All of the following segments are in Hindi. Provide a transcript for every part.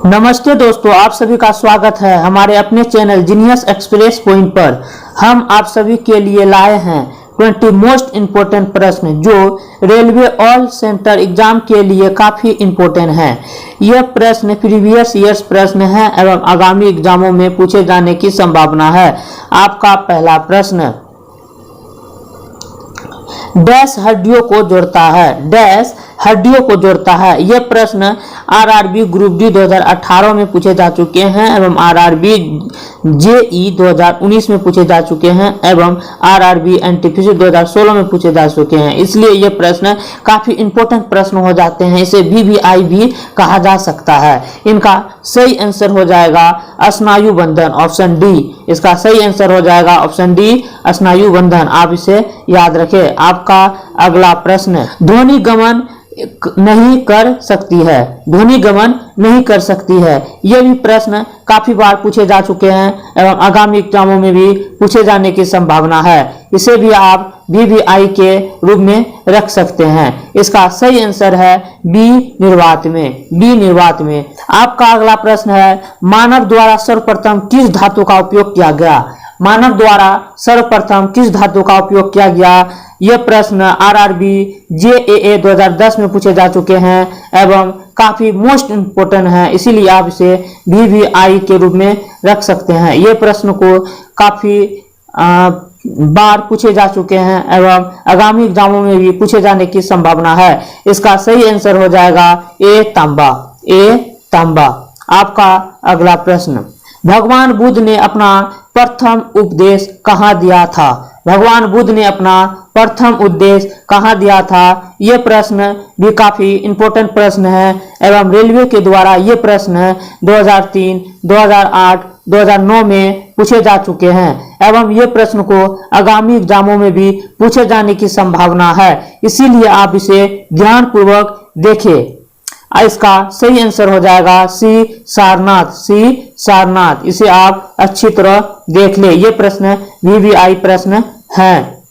नमस्ते दोस्तों, आप सभी का स्वागत है हमारे अपने चैनल जीनियस एक्सप्रेस पॉइंट पर। हम आप सभी के लिए लाए हैं 20 मोस्ट इम्पोर्टेंट प्रश्न जो रेलवे ऑल सेंटर एग्जाम के लिए काफी इम्पोर्टेंट हैं। यह प्रश्न प्रीवियस ईयर्स प्रश्न है एवं आगामी एग्जामों में पूछे जाने की संभावना है। आपका पहला प्रश्न, डैश हड्डियों को जोड़ता है, डैश हड्डियों को जोड़ता है। यह प्रश्न आरआरबी ग्रुप डी 2018 में पूछे जा चुके हैं एवं आरआरबी जेई 2019 में पूछे जा चुके हैं एवं आरआरबी एनटीपीसी 2016 में पूछे जा चुके हैं। इसलिए ये प्रश्न काफी इंपॉर्टेंट प्रश्न हो जाते हैं। इसे वीवीआई भी कहा जा सकता है। इनका सही आंसर हो जाएगा स्नायु बंधन, ऑप्शन डी। इसका सही आंसर हो जाएगा ऑप्शन डी, स्नायु बंधन। आप इसे याद रखें। आपका अगला प्रश्न, ध्वनि गमन नहीं कर सकती है, ध्वनि गमन नहीं कर सकती है। यह भी प्रश्न काफी बार पूछे जा चुके हैं एवं आगामी एग्जामों में भी पूछे जाने की संभावना है। इसे भी आप वीवीआई के रूप में रख सकते हैं। इसका सही आंसर है बी, निर्वात में, बी निर्वात में। आपका अगला प्रश्न है, मानव द्वारा सर्वप्रथम किस धातु का उपयोग किया गया, मानव द्वारा सर्वप्रथम किस धातु का उपयोग किया गया। यह प्रश्न आरआरबी जेएए 2010 में पूछे जा चुके हैं एवं काफी मोस्ट इम्पोर्टेंट है। इसीलिए आप इसे वीवीआई के रूप में रख सकते हैं। ये प्रश्न को काफी बार पूछे जा चुके हैं एवं आगामी एग्जामों में भी पूछे जाने की संभावना है। इसका सही आंसर हो जाएगा ए, तांबा, ए, तांबा। आपका अगला प्रश्न, भगवान बुद्ध ने अपना प्रथम उपदेश कहाँ दिया था, भगवान बुद्ध ने अपना प्रथम उपदेश कहाँ दिया था। यह प्रश्न भी काफी इंपॉर्टेंट प्रश्न है एवं रेलवे के द्वारा ये प्रश्न 2003, 2008, 2009 में पूछे जा चुके हैं एवं ये प्रश्न को आगामी एग्जामों में भी पूछे जाने की संभावना है। इसीलिए आप इसे ध्यानपूर्वक देखें। इसका सही आंसर हो जाएगा सी, सारनाथ, सी, सारनाथ। इसे आप अच्छी तरह देख ले। ये प्रश्न वीवीआई प्रश्न है।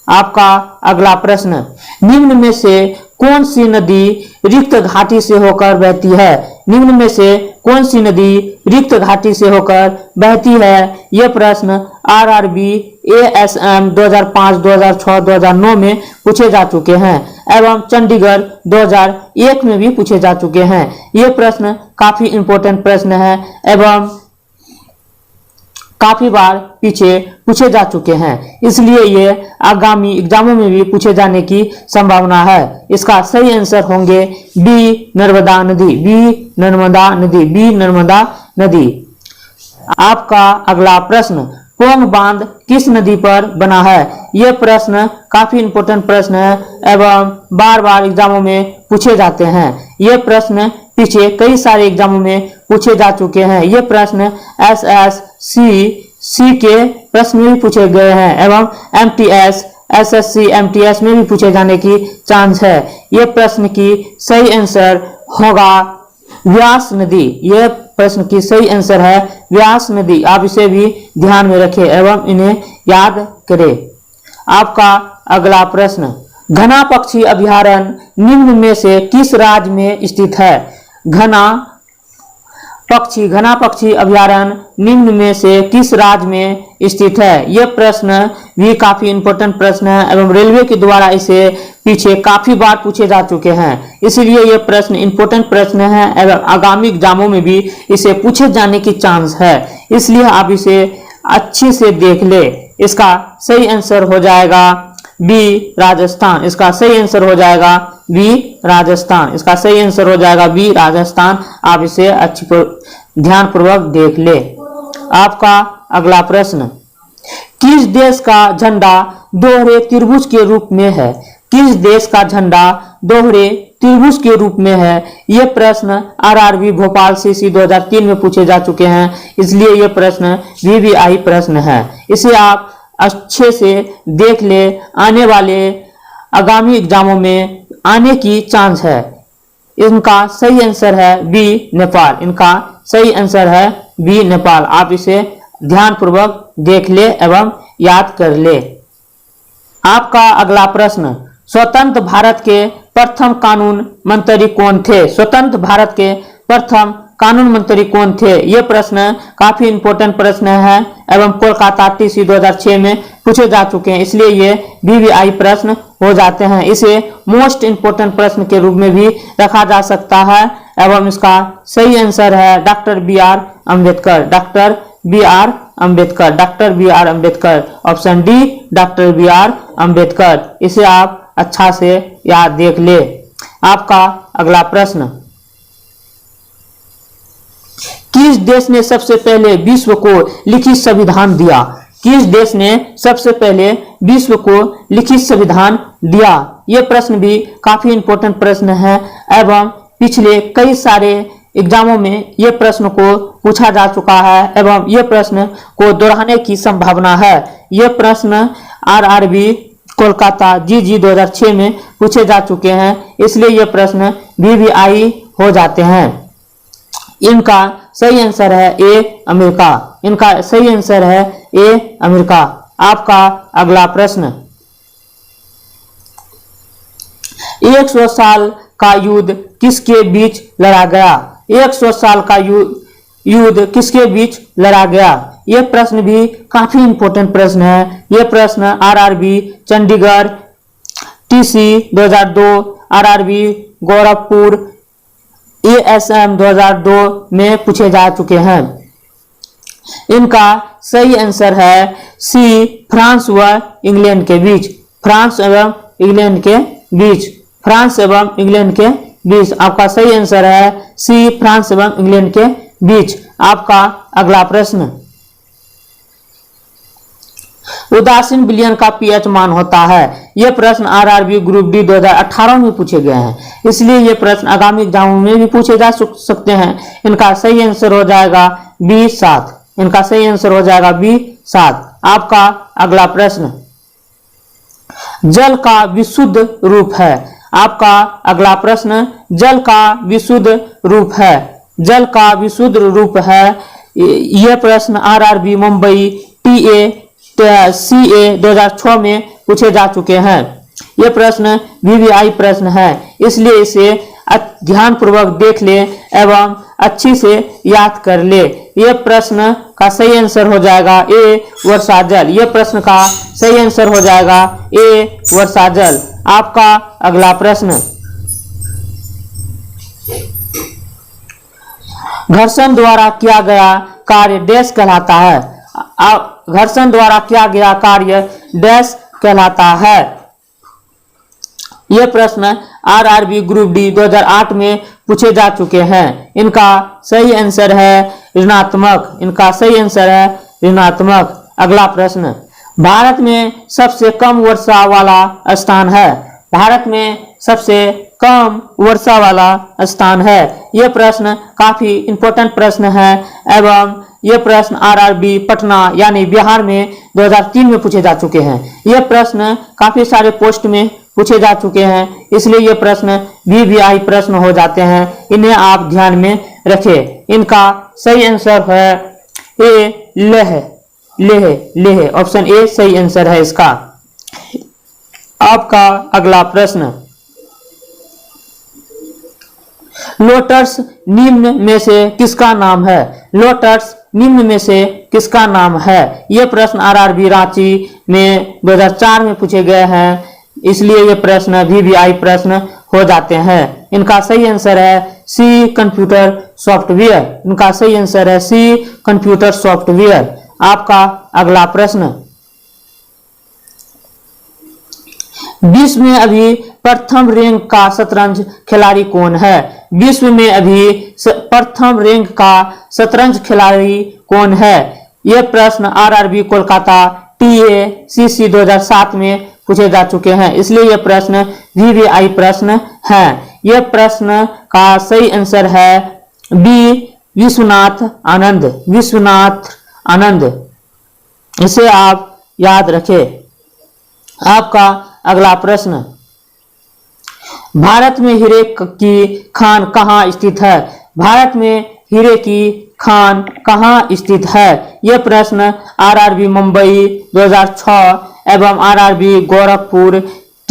आपका अगला प्रश्न, निम्न में से कौन सी नदी रिक्त घाटी से होकर बहती है, निम्न में से कौन सी नदी रिक्त घाटी से होकर बहती है। यह प्रश्न आरआरबी एएसएम 2005, 2006, 2009 में पूछे जा चुके हैं एवं चंडीगढ़ 2001 में भी पूछे जा चुके हैं। यह प्रश्न काफी इंपॉर्टेंट प्रश्न है एवं काफी बार पीछे पूछे जा चुके हैं। इसलिए ये आगामी एग्जामों में भी पूछे जाने की संभावना है। इसका सही आंसर होंगे बी, नर्मदा नदी, बी, नर्मदा नदी, बी, नर्मदा नदी। आपका अगला प्रश्न, पोंग बांध किस नदी पर बना है। यह प्रश्न काफी इंपॉर्टेंट प्रश्न है एवं बार बार एग्जामों में पूछे जाते हैं। यह प्रश्न पीछे कई सारे एग्जामों में पूछे जा चुके हैं। ये प्रश्न एसएससी के प्रश्न भी पूछे गए हैं एवं एमटीएस, एसएससी, एमटीएस में भी पूछे जाने की चांस है। ये प्रश्न की सही आंसर होगा व्यास नदी। यह प्रश्न की सही आंसर है व्यास नदी। आप इसे भी ध्यान में रखें एवं इन्हें याद करें। आपका अगला प्रश्न, घना पक्षी अभयारण्य निम्न में से किस राज्य में स्थित है। घना पक्षी अभयारण्य निम्न में से किस राज्य में स्थित है। यह प्रश्न भी काफी इंपॉर्टेंट प्रश्न है एवं रेलवे के द्वारा इसे पीछे काफी बार पूछे जा चुके हैं। इसलिए यह प्रश्न इंपॉर्टेंट प्रश्न है एवं आगामी एग्जामों में भी इसे पूछे जाने की चांस है। इसलिए आप इसे अच्छे से देख ले। इसका सही आंसर हो जाएगा बी, राजस्थान। इसका सही आंसर हो जाएगा बी, राजस्थान। इसका सही आंसर हो जाएगा बी, राजस्थान। आप इसे अच्छी ध्यानपूर्वक देख ले। आपका अगला प्रश्न, किस देश का झंडा दोहरे त्रिभुज के रूप में है, किस देश का झंडा दोहरे त्रिभुज के रूप में है। यह प्रश्न आरआरबी भोपाल सीसी 2003 में पूछे जा चुके हैं। इसलिए यह प्रश्न वीवीआई प्रश्न है। इसे आप अच्छे से देख ले। आने वाले आगामी एग्जामों में आने की चांस है। इनका सही आंसर है बी, नेपाल। इनका सही आंसर है बी, नेपाल। आप इसे ध्यानपूर्वक देख ले एवं याद कर ले। आपका अगला प्रश्न, स्वतंत्र भारत के प्रथम कानून मंत्री कौन थे। स्वतंत्र भारत के प्रथम कानून मंत्री कौन थे? ये प्रश्न काफी इंपॉर्टेंट प्रश्न है एवं कोलकाता टीसी 2006 में पूछे जा चुके हैं, इसलिए ये वीवीआई प्रश्न हो जाते हैं। इसे मोस्ट इंपोर्टेंट प्रश्न के रूप में भी रखा जा सकता है एवं इसका सही आंसर है doctor B R Ambedkar. Doctor B R Ambedkar, doctor B R Ambedkar. Option D doctor B R Ambedkar. इसे आप अच्छा से याद देख ले। आपका अगला प्रश्न, किस देश ने सबसे पहले विश्व को लिखित संविधान दिया? किस देश ने सबसे पहले विश्व को लिखित संविधान दिया? यह प्रश्न भी काफी इंपॉर्टेंट प्रश्न है एवं पिछले कई सारे एग्जामों में यह प्रश्न को पूछा जा चुका है एवं यह प्रश्न को दोहराने की संभावना है। यह प्रश्न आरआरबी कोलकाता जीजी 2006 में पूछे जा चुके हैं, इसलिए यह प्रश्न वीवीआई हो जाते हैं। इनका सही आंसर है ए अमेरिका। इनका सही आंसर है ए अमेरिका। आपका अगला प्रश्न, 100 साल का युद्ध किसके बीच लड़ा गया? 100 साल का युद्ध किसके बीच लड़ा गया? यह प्रश्न भी काफी इंपॉर्टेंट प्रश्न है। यह प्रश्न RRB Chandigarh TC 2002, RRB Gorakhpur ASM 2002 में पूछे जा चुके हैं। इनका सही आंसर है सी फ्रांस व इंग्लैंड के बीच। फ्रांस एवं इंग्लैंड के बीच। फ्रांस एवं इंग्लैंड के बीच। आपका सही आंसर है सी फ्रांस एवं इंग्लैंड के बीच। आपका अगला प्रश्न, उदासीन विलयन का पीएच मान होता है। यह प्रश्न आरआरबी ग्रुप डी 2018 में पूछे गए हैं, इसलिए यह प्रश्न आगामी एग्जामों में भी पूछे जा सकते हैं। इनका सही आंसर हो जाएगा बी 7। इनका सही आंसर हो जाएगा बी 7। आपका अगला प्रश्न, जल का विशुद्ध रूप है। आपका अगला प्रश्न, जल का विशुद्ध रूप है। जल का विशुद्ध रूप है। यह प्रश्न आरआरबी मुंबई सीए 2006 में पूछे जा चुके हैं। यह प्रश्न वीवीआई प्रश्न है, इसलिए इसे ध्यानपूर्वक देख ले एवं अच्छी से याद कर ले। यह प्रश्न का सही आंसर हो जाएगा ए वर्षा जल। यह प्रश्न का सही आंसर हो जाएगा ए वर्षा जल। आपका अगला प्रश्न, घर्षण द्वारा किया गया कार्य डैश कहलाता है। घर्षण द्वारा किया गया कार्य डैश कहलाता है। यह प्रश्न आरआरबी ग्रुप डी 2008 में पूछे जा चुके हैं। इनका सही आंसर है ऋणात्मक। इनका सही आंसर है ऋणात्मक। अगला प्रश्न, भारत में सबसे कम वर्षा वाला स्थान है। भारत में सबसे कम वर्षा वाला स्थान है। यह प्रश्न काफी इंपॉर्टेंट प्रश्न है एवं यह प्रश्न आरआरबी पटना यानी बिहार में 2003 में पूछे जा चुके हैं। यह प्रश्न काफी सारे पोस्ट में पूछे जा चुके हैं, इसलिए यह प्रश्न वीवीआई प्रश्न हो जाते हैं। इन्हें आप ध्यान में रखें। इनका सही आंसर है ए लेह। लेह लेह। ऑप्शन ए सही आंसर है इसका। आपका अगला प्रश्न, लोटस निम्न में से किसका नाम है? लोटस निम्न में से किसका नाम है? यह प्रश्न आरआरबी रांची में 2004 में पूछे गए हैं, इसलिए यह प्रश्न वीवीआई प्रश्न हो जाते हैं। इनका सही आंसर है सी कंप्यूटर सॉफ्टवेयर। इनका सही आंसर है सी कंप्यूटर सॉफ्टवेयर। आपका अगला प्रश्न, विश्व में अभी प्रथम रैंक का शतरंज खिलाड़ी कौन है? विश्व में अभी प्रथम रैंक का शतरंज खिलाड़ी कौन है? यह प्रश्न आरआरबी कोलकाता टीएसीसी 2007 में पूछे जा चुके हैं, इसलिए यह प्रश्न वीवीआई प्रश्न है। यह प्रश्न का सही आंसर है बी विश्वनाथ आनंद। विश्वनाथ आनंद। इसे आप याद रखें। आपका अगला प्रश्न, भारत में हीरे की खान कहाँ स्थित है? भारत में हीरे की खान कहाँ स्थित है? यह प्रश्न आरआरबी मुंबई 2006 एवं आरआरबी गोरखपुर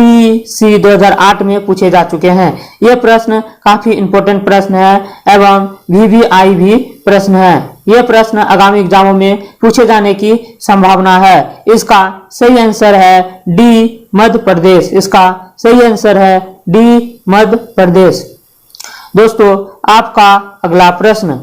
TC 2008 में पूछे जा चुके हैं। ये प्रश्न काफी इंपॉर्टेंट प्रश्न है एवं VVI भी प्रश्न है। ये प्रश्न आगामी एग्जामों में पूछे जाने की संभावना है। इसका सही आंसर है डी मध्य प्रदेश। इसका सही आंसर है डी मध्य प्रदेश। दोस्तों आपका अगला प्रश्न,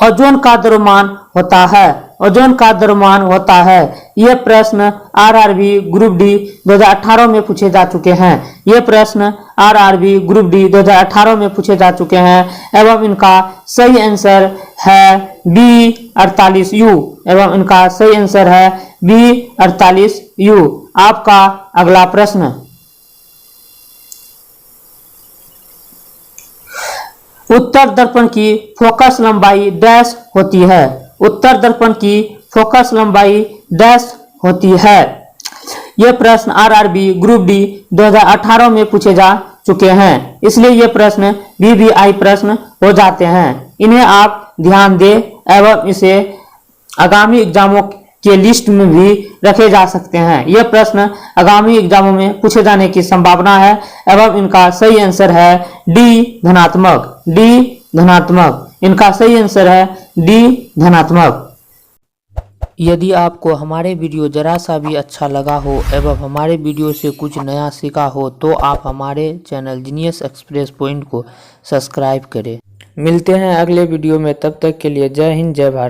ओजोन का द्रव्यमान होता है। ओजोन का द्रव्यमान होता है। यह प्रश्न RRB ग्रुप डी 2018 में पूछे जा चुके हैं। यह प्रश्न RRB ग्रुप डी 2018 में पूछे जा चुके हैं एवं इनका सही आंसर है B48U एवं इनका सही आंसर है B48U। आपका अगला प्रश्न, उत्तर दर्पण की फोकस लंबाई डैश होती है। उत्तर दर्पण की फोकस लंबाई डैश होती है। यह प्रश्न RRB ग्रुप डी 2018 में पूछे जा चुके हैं, इसलिए ये प्रश्न VVI प्रश्न हो जाते हैं। इन्हें आप ध्यान दें एवं इसे आगामी एग्जामों के लिस्ट में भी रखे जा सकते हैं। यह प्रश्न आगामी एग्जामों में पूछे जाने की संभावना है एवं इनका सही आंसर है डी धनात्मक। डी धनात्मक, इनका सही आंसर है डी धनात्मक। यदि आपको हमारे वीडियो जरा सा भी अच्छा लगा हो एवं हमारे वीडियो से कुछ नया सीखा हो तो आप हमारे चैनल जीनियस एक्सप्रेस पॉइंट को सब्सक्राइब करें। मिलते हैं अगले वीडियो में, तब तक के लिए जय हिंद जय भारत।